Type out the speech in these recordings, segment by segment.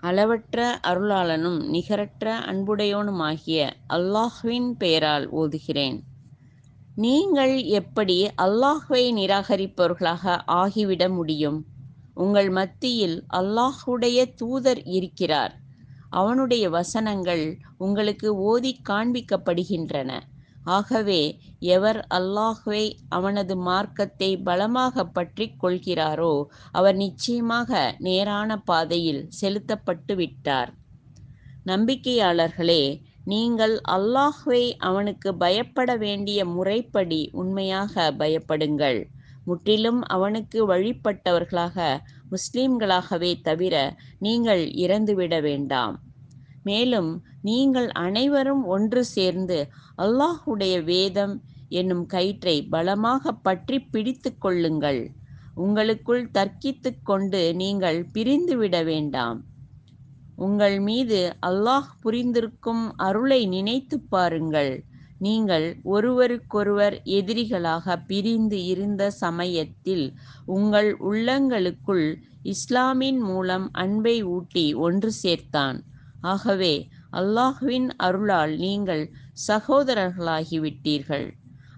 அளவற்ற அருளாளனும் நிகரற்ற அன்புடையோனுமாகிய அல்லாஹ்வின் பெயரால் ஓதுகிறேன். நீங்கள் எப்படி அல்லாஹ்வை நிராகரிப்பவர்களாக ஆகிவிட முடியும்? உங்கள் மத்தியில் அல்லாஹ்வுடைய தூதர் இருக்கிறார். அவனுடைய வசனங்கள் உங்களுக்கு ஓதிக் காண்பிக்கப்படுகின்றன. ஆகவே எவர் அல்லாஹ்வை, அவனது மார்க்கத்தை பலமாக பற்றிக் கொள்கிறாரோ அவர் நிச்சயமாக நேரான பாதையில் செலுத்தப்பட்டு விட்டார். நம்பிக்கையாளர்களே, நீங்கள் அல்லாஹ்வை அவனுக்கு பயப்பட வேண்டிய முறைப்படி உண்மையாக பயப்படுங்கள். முற்றிலும் அவனுக்கு வழிபட்டவர்களாக முஸ்லிம்களாகவே தவிர நீங்கள் இறந்துவிட வேண்டாம். மேலும் நீங்கள் அனைவரும் ஒன்று சேர்ந்து அல்லாஹ்வுடைய வேதம் என்னும் கயிற்றை பலமாக பற்றி பிடித்து கொள்ளுங்கள். உங்களுக்குள் தர்க்கித்து கொண்டு நீங்கள் பிரிந்துவிட வேண்டாம். உங்கள் மீது அல்லாஹ் புரிந்திருக்கும் அருளை நினைத்து பாருங்கள். நீங்கள் ஒருவருக்கொருவர் எதிரிகளாக பிரிந்து இருந்த சமயத்தில் உங்கள் உள்ளங்களுக்குள் இஸ்லாமின் மூலம் அன்பை ஊட்டி ஒன்று சேர்த்தான். ஆகவே அல்லாஹ்வின் அருளால் நீங்கள் சகோதரர்களாகிவிட்டீர்கள்.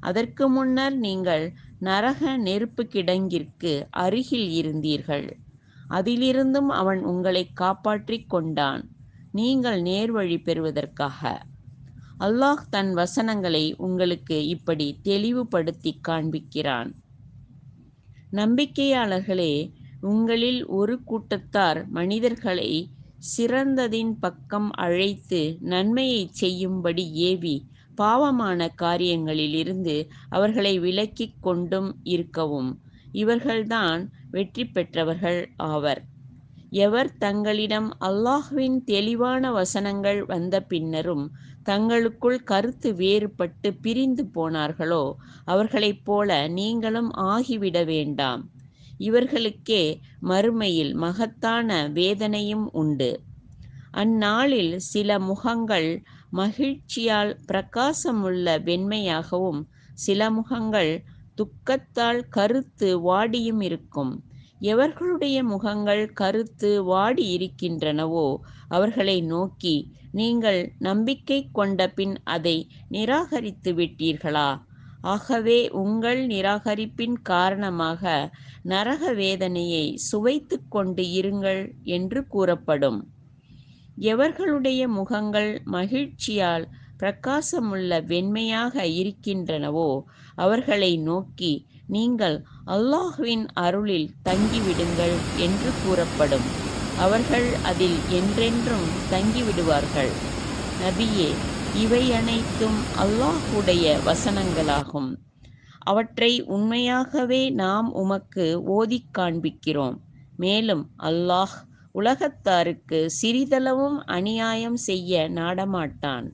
அதற்கு முன்னர் நீங்கள் நரக நெருப்பு கிடங்கிற்கு அருகில் இருந்தீர்கள். அதிலிருந்தும் அவன் உங்களை காப்பாற்றிக் கொண்டான், நீங்கள் நேர்வழி பெறுவதற்காக. அல்லாஹ் தன் வசனங்களை உங்களுக்கு இப்படி தெளிவுபடுத்தி காண்பிக்கிறான். நம்பிக்கையாளர்களே, உங்களில் ஒரு கூட்டத்தார் மனிதர்களை சிறந்ததின் பக்கம் அழைத்து நன்மையை செய்யும்படி ஏவி பாவமான காரியங்களிலிருந்து அவர்களை விலக்கிக் கொண்டும் இருக்கவும். இவர்கள்தான் வெற்றி பெற்றவர்கள் ஆவர். எவர் தங்களிடம் அல்லாஹ்வின் தெளிவான வசனங்கள் வந்த பின்னரும் தங்களுக்குள் கருத்து வேறுபட்டு பிரிந்து போனார்களோ அவர்களைப் போல நீங்களும் ஆகிவிட வேண்டாம். இவர்களுக்கே மறுமையில் மகத்தான வேதனையும் உண்டு. அந்நாளில் சில முகங்கள் மகிழ்ச்சியால் பிரகாசமுள்ள வெண்மையாகவும் சில முகங்கள் துக்கத்தால் கருத்து வாடியும் இருக்கும். எவர்களுடைய முகங்கள் கருத்து வாடி இருக்கின்றனவோ அவர்களை நோக்கி, நீங்கள் நம்பிக்கை கொண்ட பின் அதை நிராகரித்து விட்டீர்களா? ஆகவே உங்கள் நிராகரிப்பின் காரணமாக நரக வேதனையை சுவைத்து கொண்டு இருங்கள் என்று கூறப்படும். எவர்களுடைய முகங்கள் மகிழ்ச்சியால் பிரகாசமுள்ள வெண்மையாக இருக்கின்றனவோ அவர்களை நோக்கி, நீங்கள் அல்லாஹ்வின் அருளில் தங்கிவிடுங்கள் என்று கூறப்படும். அவர்கள் அதில் என்றென்றும் தங்கிவிடுவார்கள். நபியே, இவை அனைத்தும் அல்லாஹ்வுடைய வசனங்களாகும். அவற்றை உண்மையாகவே நாம் உமக்கு ஓதிக் காண்பிக்கிறோம். மேலும் அல்லாஹ் உலகத்தாருக்கு சிறிதளவும் அநியாயம் செய்ய நாடமாட்டான்.